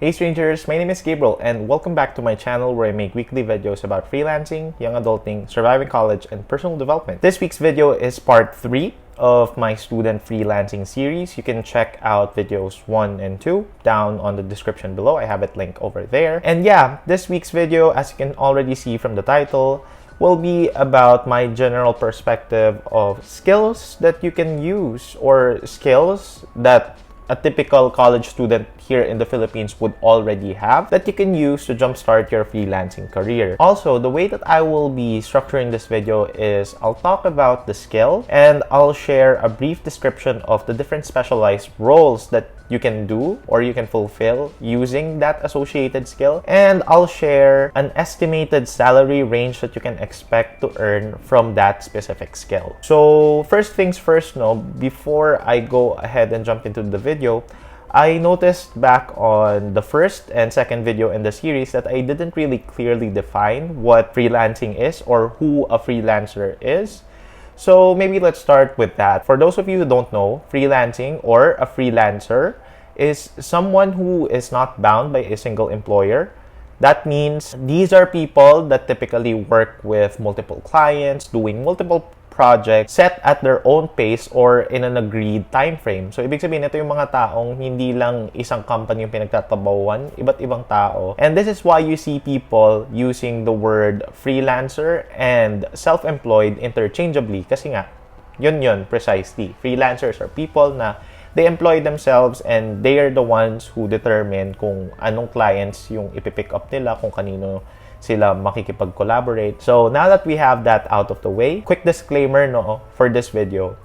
Hey strangers, my name is Gabrielle and welcome back to my channel where I make weekly videos about freelancing, young adulting, surviving college, and personal development. This week's video is part 3 of my student freelancing series. You can check out videos 1 and 2 down on the description below. I have it linked over there. And yeah, this week's video, as you can already see from the title, will be about my general perspective of skills that you can use or skills that a typical college student here in the Philippines would already have that you can use to jumpstart your freelancing career. Also, the way that I will be structuring this video is I'll talk about the skill and I'll share a brief description of the different specialized roles that you can do or you can fulfill using that associated skill, and I'll share an estimated salary range that you can expect to earn from that specific skill. So first things first, before I go ahead and jump into the video, I noticed back on the first and second video in the series that I didn't really clearly define what freelancing is or who a freelancer is. So maybe let's start with that. For those of you who don't know, freelancing or a freelancer is someone who is not bound by a single employer. That means these are people that typically work with multiple clients, doing multiple projects set at their own pace or in an agreed time frame. So, ibig sabihin, ito yung mga taong hindi lang isang company yung pinagtatrabahuan, iba't ibang tao. And this is why you see people using the word freelancer and self-employed interchangeably. Kasi nga, yun precisely. Freelancers are people na they employ themselves and they are the ones who determine kung anong clients yung ipipick up nila, kung kanino sila makikipag-collaborate. So now that we have that out of the way, quick disclaimer for this video.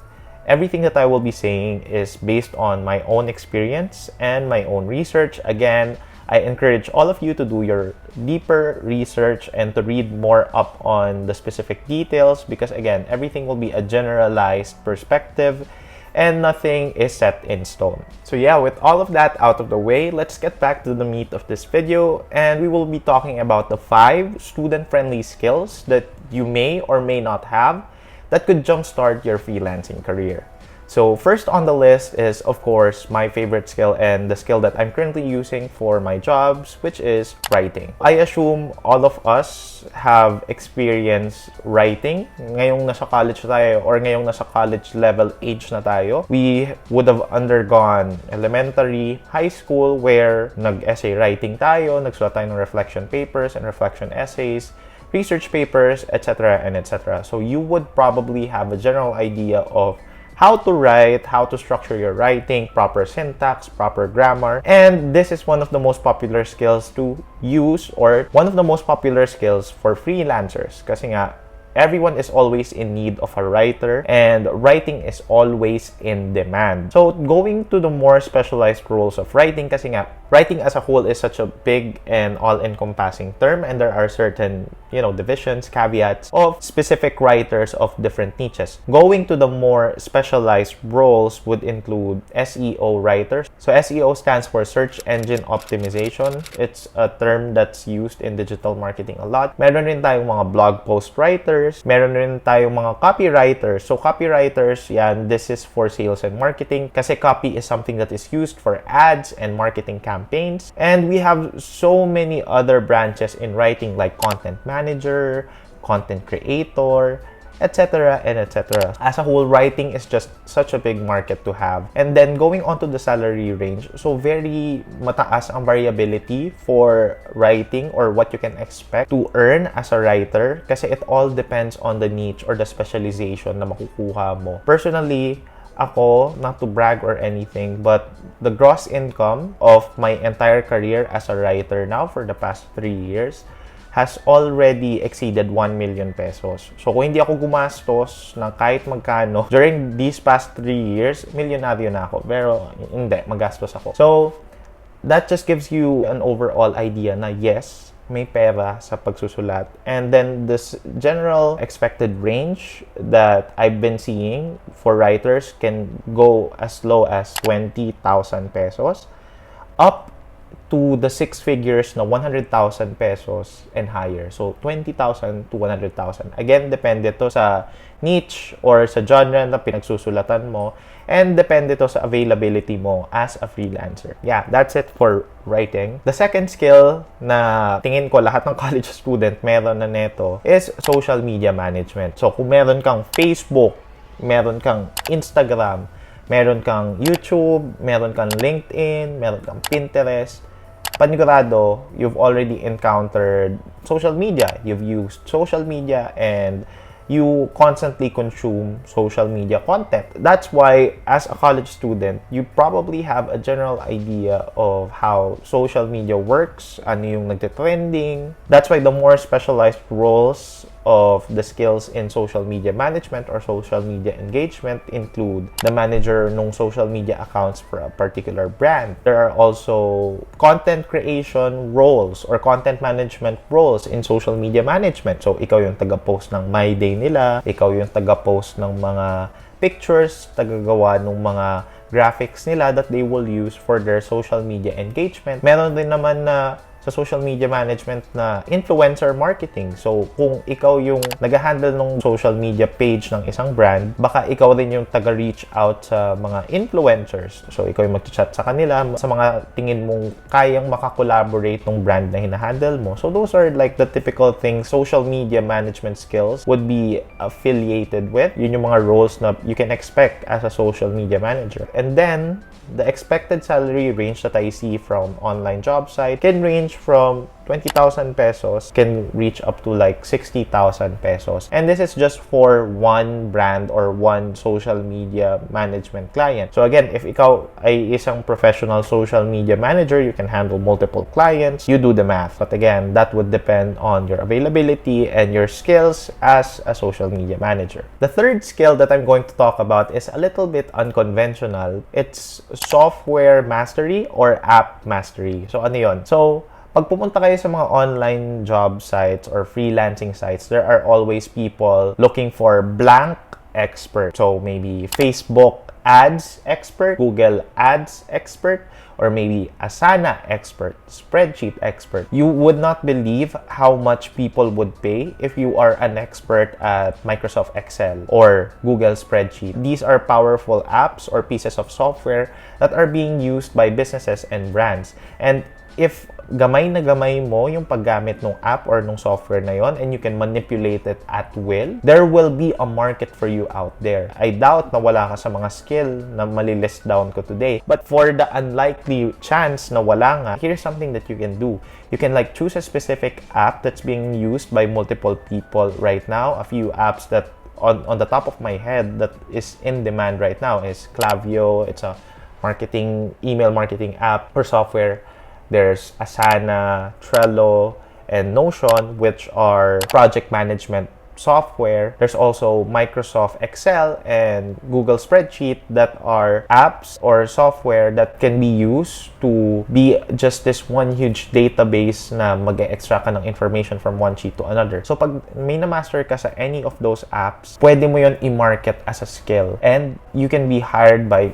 Everything that I will be saying is based on my own experience and my own research. Again, I encourage all of you to do your deeper research and to read more up on the specific details because again, everything will be a generalized perspective and nothing is set in stone. So yeah, with all of that out of the way, let's get back to the meat of this video, and we will be talking about the 5 student-friendly skills that you may or may not have that could jumpstart your freelancing career. So first on the list is, of course, my favorite skill and the skill that I'm currently using for my jobs, which is writing. I assume all of us have experience writing. Ngayong nasa college tayo or ngayong nasa college level age na tayo, we would have undergone elementary, high school where nag-essay writing tayo, nagsulat tayo ng reflection papers and reflection essays, research papers, etc. and etc. So you would probably have a general idea of how to write, how to structure your writing, proper syntax, proper grammar. And this is one of the most popular skills to use or one of the most popular skills for freelancers. Kasi nga, everyone is always in need of a writer and writing is always in demand. So going to the more specialized roles of writing, kasi nga, writing as a whole is such a big and all-encompassing term and there are certain, divisions, caveats of specific writers of different niches. Going to the more specialized roles would include SEO writers. So SEO stands for Search Engine Optimization. It's a term that's used in digital marketing a lot. Meron rin tayong mga blog post writers. Meron rin tayong mga copywriters. So copywriters, yan, this is for sales and marketing kasi copy is something that is used for ads and marketing campaigns. And we have so many other branches in writing like content manager, content creator, etc. and etc. As a whole, writing is just such a big market to have. And then going on to the salary range, so very mataas ang variability for writing or what you can expect to earn as a writer kasi it all depends on the niche or the specialization na makukuha mo. Personally, ako, not to brag or anything, but the gross income of my entire career as a writer now for the past 3 years has already exceeded 1 million pesos. So kung hindi ako gumastos ng kahit magkano during these past 3 years, milyonaryo na ako. Pero hindi, magastos ako. So that just gives you an overall idea na yes, may pera sa pagsusulat. And then this general expected range that I've been seeing for writers can go as low as 20,000 pesos up to the 6 figures na 100,000 pesos and higher. So 20,000 to 100,000. Again, depende to sa niche or sa genre na pinagsusulatan mo. And depende to sa availability mo as a freelancer. Yeah, that's it for writing. The second skill na tingin ko lahat ng college student meron na neto is social media management. So, kung meron kang Facebook, meron kang Instagram, meron kang YouTube, meron kang LinkedIn, meron kang Pinterest, panigurado, you've already encountered social media. You've used social media and you constantly consume social media content. That's why, as a college student, you probably have a general idea of how social media works, ano yung nagte-trending. That's why the more specialized roles of the skills in social media management or social media engagement include the manager ng social media accounts for a particular brand. There are also content creation roles or content management roles in social media management. So, ikaw yung taga-post ng My Day nila, ikaw yung taga-post ng mga pictures, taga-gawa ng mga graphics nila that they will use for their social media engagement. Meron din naman na sa social media management na influencer marketing. So, kung ikaw yung nag-handle ng social media page ng isang brand, baka ikaw rin yung taga-reach out sa mga influencers. So, ikaw yung mag-chat sa kanila sa mga tingin mong kayang makakollaborate ng brand na hinahandle mo. So, those are like the typical things social media management skills would be affiliated with. Yun yung mga roles na you can expect as a social media manager. And then, the expected salary range that I see from online job site can range from 20,000 pesos can reach up to like 60,000 pesos. And this is just for one brand or one social media management client. So again, if ikaw ay isang professional social media manager, you can handle multiple clients. You do the math. But again, that would depend on your availability and your skills as a social media manager. The third skill that I'm going to talk about is a little bit unconventional. It's software mastery or app mastery. So ano yun? So, pag pumunta kayo sa mga online job sites or freelancing sites, there are always people looking for blank expert. So maybe Facebook ads expert, Google ads expert, or maybe Asana expert, spreadsheet expert. You would not believe how much people would pay if you are an expert at Microsoft Excel or Google Spreadsheet. These are powerful apps or pieces of software that are being used by businesses and brands. And if gamay na gamay mo yung paggamit ng app or ng software na yon and you can manipulate it at will, there will be a market for you out there. I doubt na wala ka sa mga skill na malilist down ko today. But for the unlikely chance na wala nga, here's something that you can do. You can like choose a specific app that's being used by multiple people right now. A few apps that on the top of my head that is in demand right now is Klaviyo. It's a email marketing app or software. There's Asana, Trello, and Notion, which are project management software. There's also Microsoft Excel and Google Spreadsheet that are apps or software that can be used to be just this one huge database na mag-extract ka ng information from one sheet to another. So pag may na-master ka sa any of those apps, pwede mo yon i-market as a skill. And you can be hired by,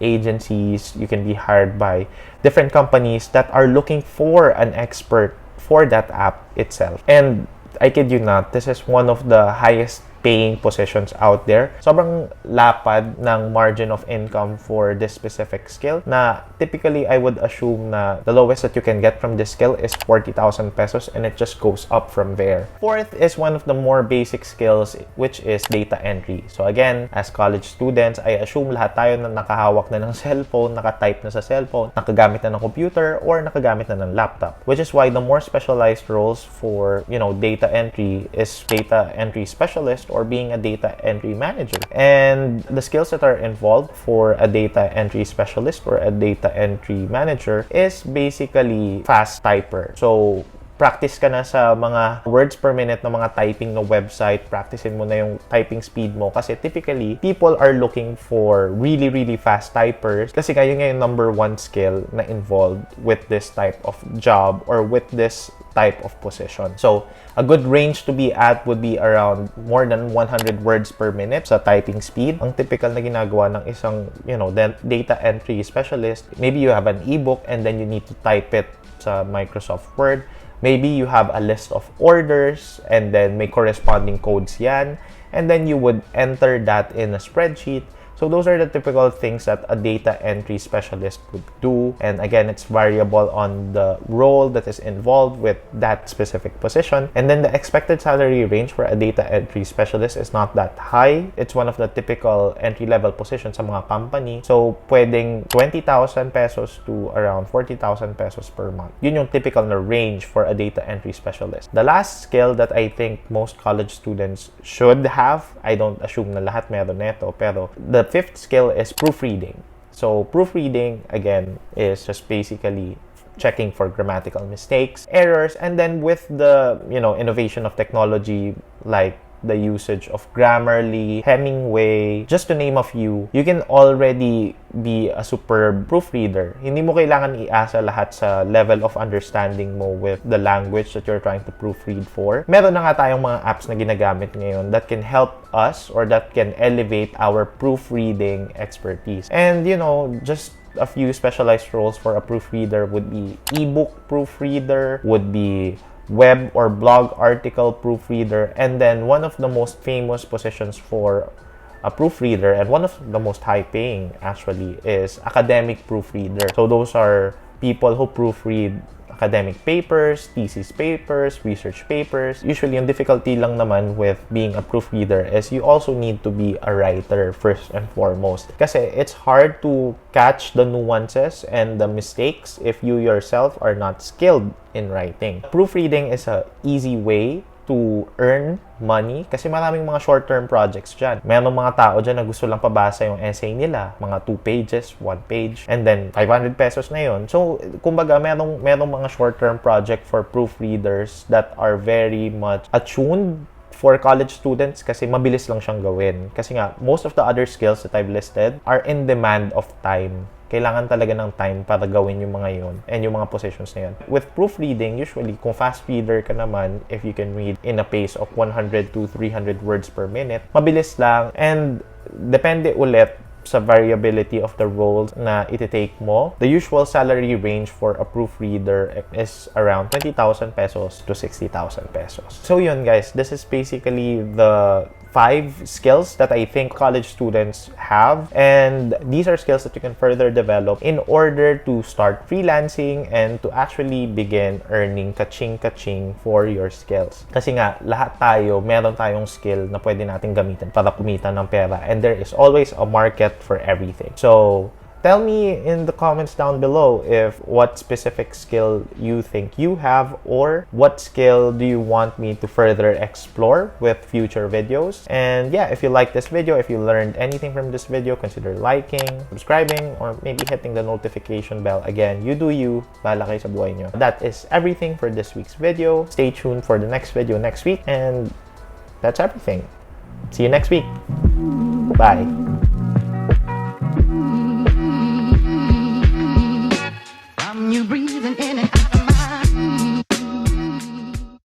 agencies, you can be hired by different companies that are looking for an expert for that app itself. And I kid you not, this is one of the highest paying positions out there. Sobrang lapad ng margin of income for this specific skill na typically I would assume na the lowest that you can get from this skill is 40,000 pesos and it just goes up from there. Fourth is one of the more basic skills, which is data entry. So again, as college students, I assume lahat tayo na nakahawak na ng cellphone, nakatype na sa cellphone, nakagamit na ng computer, or nakagamit na ng laptop. Which is why the more specialized roles for, data entry is data entry specialist or being a data entry manager. And the skills that are involved for a data entry specialist or a data entry manager is basically fast typer. So, practice ka na sa mga words per minute ng mga typing ng website. Practicein mo na yung typing speed mo. Kasi typically, people are looking for really, really fast typers. Kasi kayo nga yung number one skill na involved with this type of job or with this type of position. So, a good range to be at would be around more than 100 words per minute sa typing speed. Ang typical na ginagawa ng isang, data entry specialist, maybe you have an ebook and then you need to type it sa Microsoft Word. Maybe you have a list of orders and then may corresponding codes yan. And then you would enter that in a spreadsheet. So those are the typical things that a data entry specialist would do. And again, it's variable on the role that is involved with that specific position. And then the expected salary range for a data entry specialist is not that high. It's one of the typical entry-level positions sa mga company. So pwedeng 20,000 pesos to around 40,000 pesos per month. Yun yung typical na range for a data entry specialist. The last skill that I think most college students should have, I don't assume na lahat meron neto, pero the fifth skill is proofreading. So proofreading, again, is just basically checking for grammatical mistakes, errors, and then with the, innovation of technology like the usage of Grammarly, Hemingway, just to name a few, you can already be a superb proofreader. Hindi mo kailangan iasa lahat sa level of understanding mo with the language that you're trying to proofread for. Meron na nga tayong mga apps na ginagamit ngayon that can help us or that can elevate our proofreading expertise. And, just a few specialized roles for a proofreader would be ebook proofreader, would be web or blog article proofreader, and then one of the most famous positions for a proofreader and one of the most high paying actually is academic proofreader. So those are people who proofread academic papers, thesis papers, research papers. Usually, yung difficulty lang naman with being a proofreader is you also need to be a writer first and foremost. Kasi it's hard to catch the nuances and the mistakes if you yourself are not skilled in writing. Proofreading is a easy way to earn money kasi maraming mga short-term projects dyan. Merong mga tao dyan na gusto lang pabasa yung essay nila, mga 2 pages, 1 page, and then 500 pesos na yun. So, kumbaga, merong mga short-term project for proofreaders that are very much attuned for college students kasi mabilis lang siyang gawin. Kasi nga, most of the other skills that I've listed are in demand of time. Kailangan talaga ng time para gawin yung mga yun and yung mga positions na yun. With proofreading, usually, kung fast reader ka naman, if you can read in a pace of 100 to 300 words per minute, mabilis lang. And depende ulit sa variability of the roles na iti-take mo. The usual salary range for a proofreader is around 20,000 pesos to 60,000 pesos. So yun guys, this is basically the 5 skills that I think college students have, and these are skills that you can further develop in order to start freelancing and to actually begin earning kaching-kaching for your skills. Kasi nga, lahat tayo, meron tayong skill na pwede natin gamitin para kumita ng pera, and there is always a market for everything. So, tell me in the comments down below if what specific skill you think you have, or what skill do you want me to further explore with future videos. And yeah, if you like this video, if you learned anything from this video, consider liking, subscribing, or maybe hitting the notification bell. Again, you do you. Bahala kayo sa buhay nyo. That is everything for this week's video. Stay tuned for the next video next week, and that's everything. See you next week. Bye.